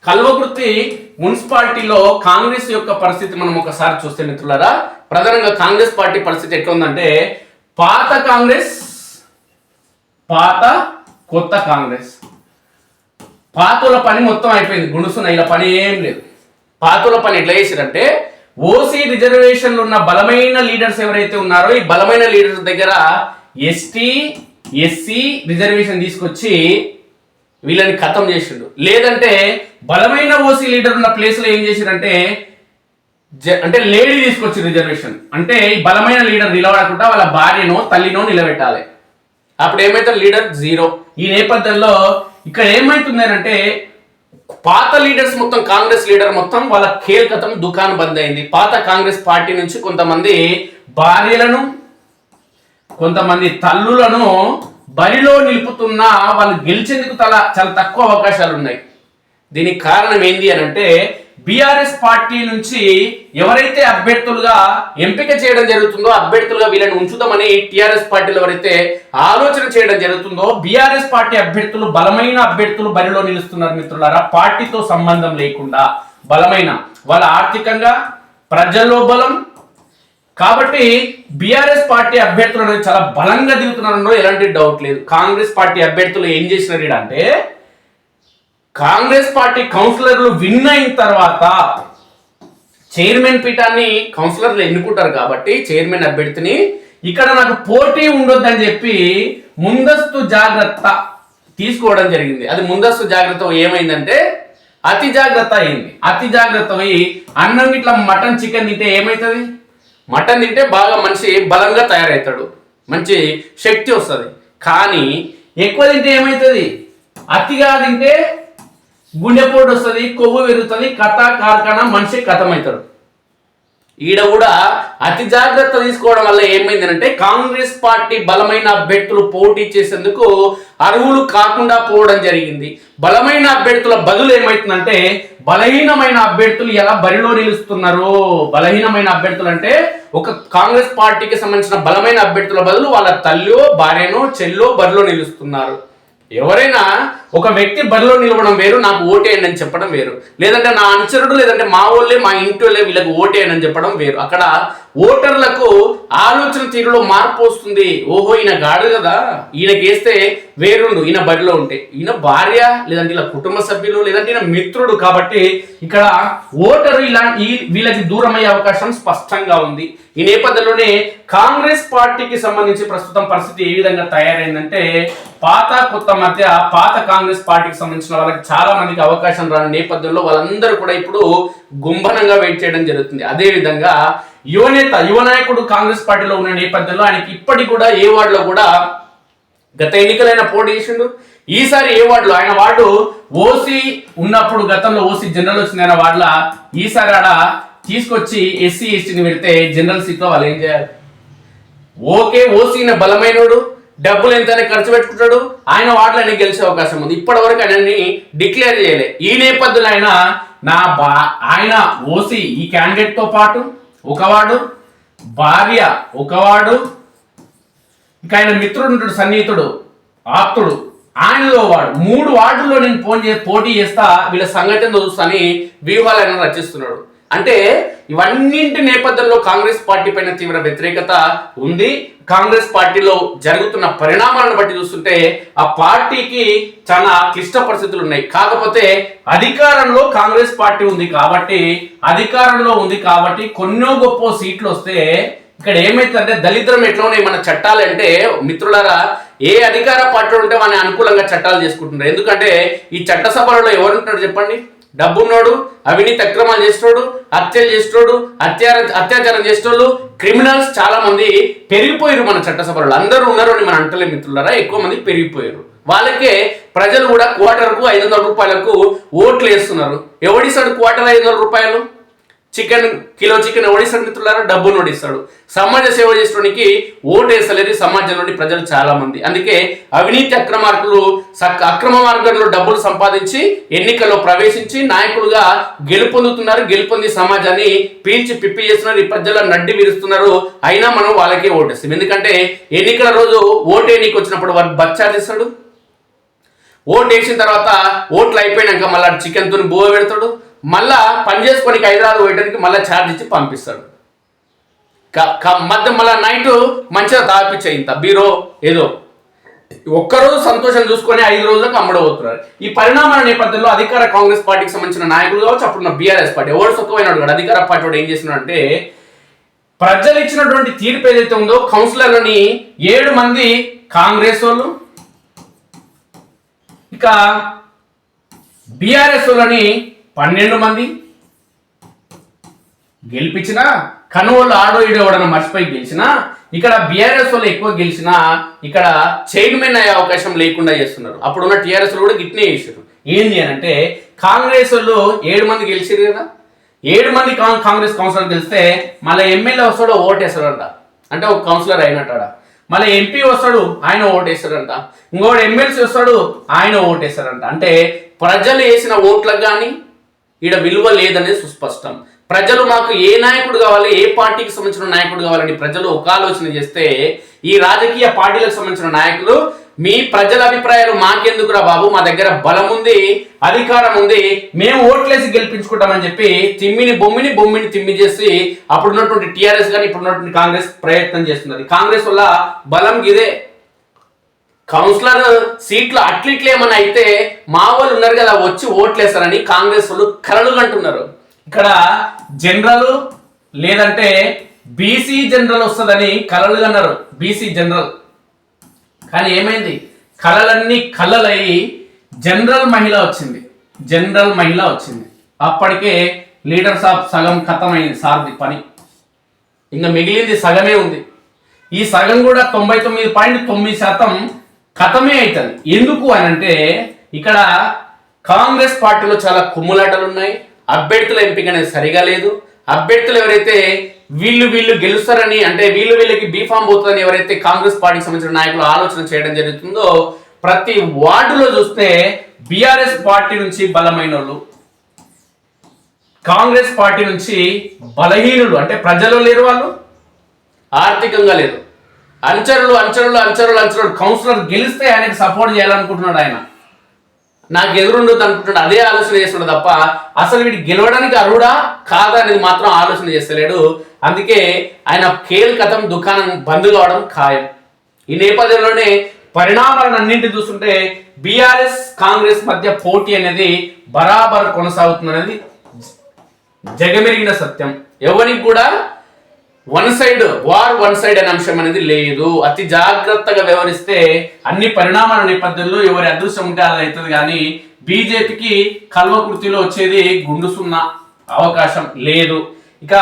కల్వకుర్తి మున్సిపాలిటీలో కాంగ్రెస్ యొక్క పరిస్థితి మనం ఒకసారి చూస్తే మిత్రులారా, ప్రధానంగా కాంగ్రెస్ పార్టీ పరిస్థితి ఎట్లా ఉందంటే, పాత కాంగ్రెస్, కొత్త కాంగ్రెస్. పాతల పని మొత్తం అయిపోయింది, గుణసున ఇలా పని ఏం లేదు. పాతల పని ఎట్లా చేశారంటే, ఓసీ రిజర్వేషన్లు ఉన్న బలమైన లీడర్స్ ఎవరైతే ఉన్నారో ఈ బలమైన లీడర్స్ దగ్గర ఎస్టీ ఎస్సీ రిజర్వేషన్ తీసుకొచ్చి వీళ్ళని ఖతం చేసిండు. లేదంటే బలమైన ఓసీ లీడర్ ఉన్న ప్లేస్లో ఏం చేశారంటే అంటే లేడీ తీసుకొచ్చి రిజర్వేషన్, అంటే ఈ బలమైన లీడర్ నిలబడకుండా వాళ్ళ భార్యనో తల్లినో నిలబెట్టాలి. అప్పుడు ఏమైతే లీడర్ జీరో. ఈ నేపథ్యంలో ఇక్కడ ఏమైతుంది అంటే, పాత లీడర్స్ మొత్తం, కాంగ్రెస్ లీడర్ మొత్తం వాళ్ళ ఖేల్కతం దుకాణం బంద్ అయింది. పాత కాంగ్రెస్ పార్టీ నుంచి కొంతమంది భార్యలను, కొంతమంది తల్లులను బరిలో నిలుపుతున్నా వాళ్ళు గెలిచేందుకు చాలా తక్కువ అవకాశాలు ఉన్నాయి. దీనికి కారణం ఏంది అని అంటే, బీఆర్ఎస్ పార్టీ నుంచి ఎవరైతే అభ్యర్థులుగా ఎంపిక చేయడం జరుగుతుందో, అభ్యర్థులుగా వీళ్ళని ఉంచుదామని టీఆర్ఎస్ పార్టీలో ఎవరైతే ఆలోచన చేయడం జరుగుతుందో, బీఆర్ఎస్ పార్టీ అభ్యర్థులు, బలమైన అభ్యర్థులు బరిలో నిలుస్తున్నారు మిత్రులారా. పార్టీతో సంబంధం లేకుండా బలమైన, వాళ్ళ ఆర్థికంగా ప్రజల్లో బలం కాబట్టి బీఆర్ఎస్ పార్టీ అభ్యర్థులు అనేది చాలా బలంగా దిగుతున్నారో ఎలాంటి డౌట్ లేదు. కాంగ్రెస్ పార్టీ అభ్యర్థులు ఏం చేసినారు అంటే, కాంగ్రెస్ పార్టీ కౌన్సిలర్లు విన్ అయిన తర్వాత చైర్మన్ పీఠాన్ని కౌన్సిలర్లు ఎన్నుకుంటారు కాబట్టి చైర్మన్ అభ్యర్థిని ఇక్కడ నాకు పోటీ ఉండొద్దని చెప్పి ముందస్తు జాగ్రత్త తీసుకోవడం జరిగింది. అది ముందస్తు జాగ్రత్త ఏమైందంటే అతి జాగ్రత్త అయింది. అతి జాగ్రత్త అయ్యి అన్నం ఇట్లా మటన్ చికెన్ తింటే ఏమవుతుంది? మటన్ తింటే బాగా మనిషి బలంగా తయారవుతాడు, మంచి శక్తి వస్తుంది. కానీ ఎక్కువ తింటే ఏమవుతుంది? అతిగా తింటే గుండెపోటు వస్తుంది, కొవ్వు పెరుగుతుంది, కథ కార్ఖానా మనిషి కథమవుతాడు. ఈడ కూడా అతి జాగ్రత్త తీసుకోవడం వల్ల ఏమైందంటే, కాంగ్రెస్ పార్టీ బలమైన అభ్యర్థులు పోటీ చేసేందుకు అర్హులు కాకుండా పోవడం జరిగింది. బలమైన అభ్యర్థుల బదులు ఏమవుతుందంటే, బలహీనమైన అభ్యర్థులు ఎలా బరిలో నిలుస్తున్నారు. బలహీనమైన అభ్యర్థులు అంటే ఒక కాంగ్రెస్ పార్టీకి సంబంధించిన బలమైన అభ్యర్థుల బదులు వాళ్ళ తల్లో, భార్యనో, చెల్లో బరిలో నిలుస్తున్నారు. ఎవరైనా ఒక వ్యక్తి బరిలో నిలవడం వేరు, నాకు ఓటేయండి అని చెప్పడం వేరు. లేదంటే నా అనుచరుడు, లేదంటే మా వాళ్ళే, మా ఇంటి వాళ్ళే వీళ్ళకి ఓటేయండి అని చెప్పడం వేరు. అక్కడ ఓటర్లకు ఆలోచన తీరులో మార్పు వస్తుంది. ఓహో, ఈయన గాడు కదా, ఈయనకి వేస్తే వేరుండు, ఈయన బరిలో ఉంటే ఈయన భార్య, లేదంటే ఇలా కుటుంబ సభ్యులు, లేదంటే ఈయన మిత్రుడు. కాబట్టి ఇక్కడ ఓటరు వీళ్ళకి దూరం అయ్యే అవకాశం స్పష్టంగా ఉంది. ఈ నేపథ్యంలోనే కాంగ్రెస్ పార్టీకి సంబంధించి ప్రస్తుతం పరిస్థితి ఏ విధంగా తయారైందంటే, పాత కొత్త మధ్య పాత కాంగ్రెస్ పార్టీకి సంబంధించిన వాళ్ళకి చాలా మందికి అవకాశం రాని నేపథ్యంలో వాళ్ళందరూ కూడా ఇప్పుడు గుంభనంగా వెయిట్ చేయడం జరుగుతుంది. అదే విధంగా యువ నాయకుడు కాంగ్రెస్ పార్టీలో ఉన్న నేపథ్యంలో ఆయనకి ఇప్పటికి కూడా ఏ వార్డులో కూడా గత ఎన్నికలైన పోటీ చేసిండు. ఈసారి ఏ వార్డులో, ఆయన వార్డు ఓసీ ఉన్నప్పుడు గతంలో ఓసీ జనరల్ వచ్చింది ఆయన వార్డులో, ఈసారి ఆడ తీసుకొచ్చి ఎస్సీ ఎస్టీని వెళ్తే జనరల్ సీట్లో వాళ్ళు ఏం చేయాలి? ఓకే, ఓసీని బలమైనడు, డబ్బులు ఎంతైనా ఖర్చు పెట్టుకుంటాడు, ఆయన వార్డులో ఆయన గెలిచే అవకాశం ఉంది. ఇప్పటి వరకు ఆయనని డిక్లేర్ చేయలే. ఈ నేపథ్యంలో ఆయన ఓసీ ఈ క్యాండిడేట్ తో పాటు ఒక వార్డు, భార్య ఒక వార్డు, ఇంకా ఆయన మిత్రుడు ఉంటాడు, సన్నిహితుడు, ఆప్తుడు, ఆయనలో వాడు, 3 వార్డుల్లో నేను పోటీ చేస్తా, వీళ్ళ సంగతి చూస్తాని వ్యూహాలు ఆయన రచిస్తున్నాడు. అంటే ఇవన్నింటి నేపథ్యంలో కాంగ్రెస్ పార్టీ పైన తీవ్ర వ్యతిరేకత ఉంది. కాంగ్రెస్ పార్టీలో జరుగుతున్న పరిణామాలను బట్టి చూస్తుంటే ఆ పార్టీకి చాలా క్లిష్ట పరిస్థితులు ఉన్నాయి. కాకపోతే అధికారంలో కాంగ్రెస్ పార్టీ ఉంది కాబట్టి కొన్నో గొప్ప సీట్లు వస్తే ఇక్కడ ఏమైతుందంటే, దళిద్రం ఎట్లా ఉన్నాయి మన చట్టాలు అంటే మిత్రులారా, ఏ అధికార పార్టీ ఉంటే మన అనుకూలంగా చట్టాలు చేసుకుంటున్నారు. ఎందుకంటే ఈ చట్టసభలలో ఎవరుంటాడు చెప్పండి? డబ్బున్నోడు, అవినీతి అక్రమాలు చేసేటోడు, హత్యలు చేసేటోడు, అత్యాచారం చేసేటోళ్ళు, క్రిమినల్స్ చాలా మంది పెరిగిపోయారు మన చట్టసభలలో. అందరూ ఉన్నారు అని మన అంటలే మిత్రులారా, ఎక్కువ మంది పెరిగిపోయారు. వాళ్ళకే ప్రజలు కూడా క్వార్టర్కు 500 రూపాయలకు ఓట్లు వేస్తున్నారు. ఎవడిస్తాడు క్వార్టర్ 500 రూపాయలు? కిలో చికెన్ ఓడిస్తాడు మిత్రులారా, డబ్బును ఓడిస్తాడు. సమాజ సేవ చేసడానికి ఓటు వేసలేదు సమాజంలోని ప్రజలు చాలా మంది. అందుకే అవినీతి అక్రమ మార్గంలో డబ్బులు సంపాదించి ఎన్నికల్లో ప్రవేశించి నాయకులుగా గెలుపొందుతున్నారు. గెలుపొంది సమాజాన్ని పీల్చి పిప్పి చేస్తున్నారు. ఈ ప్రజల నడ్డి విరుస్తున్నారు. అయినా మనం వాళ్ళకే ఓటేస్తాం. ఎందుకంటే ఎన్నికల రోజు ఓటు ఎన్నిక వచ్చినప్పుడు వారు బచ్చా చేస్తాడు, ఓటు వేసిన తర్వాత ఓట్లు అయిపోయినాక మళ్ళీ చికెన్ తోని బువ్వ పెడతాడు, మళ్ళా పని చేసుకోనికి హైదరాబాద్ పోయడానికి మళ్ళీ ఛార్జ్ ఇచ్చి పంపిస్తాడు. మధ్య మళ్ళీ నైట్ మంచిగా తాపిచ్చే ఇంత బీరో ఏదో ఒక్కరోజు సంతోషం చూసుకొని 5 రోజులకు అమ్మడబోతున్నారు. ఈ పరిణామాల నేపథ్యంలో అధికార కాంగ్రెస్ పార్టీకి సంబంధించిన నాయకులు కావచ్చు, అప్పుడున్న బీఆర్ఎస్ పార్టీ ఎవరు సొక్కమైనాడు కూడా అధికార పార్టీ వాడు ఏం చేస్తున్నాడంటే, ప్రజలు ఇచ్చినటువంటి తీర్పు ఏదైతే ఉందో కౌన్సిలర్లని 7 మంది కాంగ్రెస్ వాళ్ళు, ఇక బీఆర్ఎస్ వాళ్ళని 12 మంది గెలిపించిన, కనువోళ్ళు ఆడో ఈడో ఎవడన్నా మర్చిపోయి గెలిచినా, ఇక్కడ బీఆర్ఎస్ వాళ్ళు ఎక్కువ గెలిచినా ఇక్కడ చైర్మన్ అయ్యే అవకాశం లేకుండా చేస్తున్నారు. అప్పుడున్న టీఆర్ఎస్ కూడా గిట్నే చేశారు. ఏంది అని అంటే, కాంగ్రెస్ వాళ్ళు 7 మంది గెలిచారు కదా, 7 మంది కాంగ్రెస్ కౌన్సిలర్ గెలిస్తే మళ్ళీ ఎమ్మెల్యే వస్తాడు ఓటేస్తాడంట, అంటే ఒక కౌన్సిలర్ అయినట్టాడ. మళ్ళీ ఎంపీ వస్తాడు ఆయన ఓటేస్తాడంట, ఇంకోటి ఎమ్మెల్సీ వస్తాడు ఆయన ఓటేస్తాడంట. అంటే ప్రజలు వేసిన ఓట్లకు కానీ ఈడ విలువ లేదనేది సుస్పష్టం. ప్రజలు మాకు ఏ నాయకుడు కావాలి, ఏ పార్టీకి సంబంధించిన నాయకుడు కావాలని ప్రజలు ఒక ఆలోచన చేస్తే, ఈ రాజకీయ పార్టీలకు సంబంధించిన నాయకులు మీ ప్రజల అభిప్రాయాలు మాకెందుకురా బాబు, మా దగ్గర బలం ఉంది, అధికారం ఉంది, మేము ఓట్లేసి గెలిపించుకుంటామని చెప్పి బొమ్మిని తిమ్మి చేసి అప్పుడున్నటువంటి టీఆర్ఎస్ కానీ ఇప్పుడున్నటువంటి కాంగ్రెస్ ప్రయత్నం చేస్తున్నది. కాంగ్రెస్ వల్ల బలం ఇదే. కౌన్సిలర్ సీట్లు అట్లిట్లు ఏమన్నా అయితే మా వాళ్ళు ఉన్నారు కదా వచ్చి ఓట్లేస్తారని కాంగ్రెస్ వాళ్ళు కలలు కంటున్నారు. ఇక్కడ జనరల్ లేదంటే బీసీ జనరల్ వస్తుందని కలలు కన్నారు, బీసీ జనరల్. కానీ ఏమైంది, కళలన్నీ కళలయ్యి జనరల్ మహిళ వచ్చింది, జనరల్ మహిళ వచ్చింది. అప్పటికే లీడర్స్ ఆఫ్ సగం ఖతమైంది సార్ది పని, ఇంకా మిగిలింది సగమే ఉంది. ఈ సగం కూడా 99.9% ఖతమే అవుతుంది. ఎందుకు అని అంటే, ఇక్కడ కాంగ్రెస్ పార్టీలో చాలా కుమ్ములాటలు ఉన్నాయి, అభ్యర్థుల ఎంపిక అనేది సరిగా లేదు. అభ్యర్థులు ఎవరైతే వీళ్ళు గెలుస్తారని, అంటే వీళ్ళకి బీఫామ్ పోతుందని ఎవరైతే కాంగ్రెస్ పార్టీకి సంబంధించిన నాయకులు ఆలోచన చేయడం జరుగుతుందో, ప్రతి వార్డులో చూస్తే బీఆర్ఎస్ పార్టీ నుంచి బలమైన వాళ్ళు, కాంగ్రెస్ పార్టీ నుంచి బలహీనులు, అంటే ప్రజలు లేరు, వాళ్ళు ఆర్థికంగా లేరు, అంచరులు కౌన్సిలర్ గెలిస్తే ఆయనకి సపోర్ట్ చేయాలనుకుంటున్నాడు, ఆయన నాకు ఎదురుండదు అనుకుంటున్నాడు. అదే ఆలోచన చేస్తున్నాడు తప్ప అసలు వీడు గెలవడానికి అర్హుడా కాదా అనేది మాత్రం ఆలోచన చేస్తలేడు. అందుకే ఆయన కేల్ కథం దుకాణం బంద్ కావడం ఖాయం. ఈ నేపథ్యంలోనే పరిణామాలను అన్నింటి చూస్తుంటే బీఆర్ఎస్ కాంగ్రెస్ మధ్య పోటీ అనేది బరాబర్ కొనసాగుతుంది అనేది జగమెరిగిన సత్యం. ఎవరికి కూడా వన్ సైడ్ అనే అంశం అనేది లేదు. అతి జాగ్రత్తగా వ్యవహరిస్తే అన్ని పరిణామాల నేపథ్యంలో ఎవరి అదృష్టం ఉంటే అది అవుతుంది. కానీ బీజేపీకి కల్వకుర్తిలో వచ్చేది గుండు సున్నా, అవకాశం లేదు. ఇక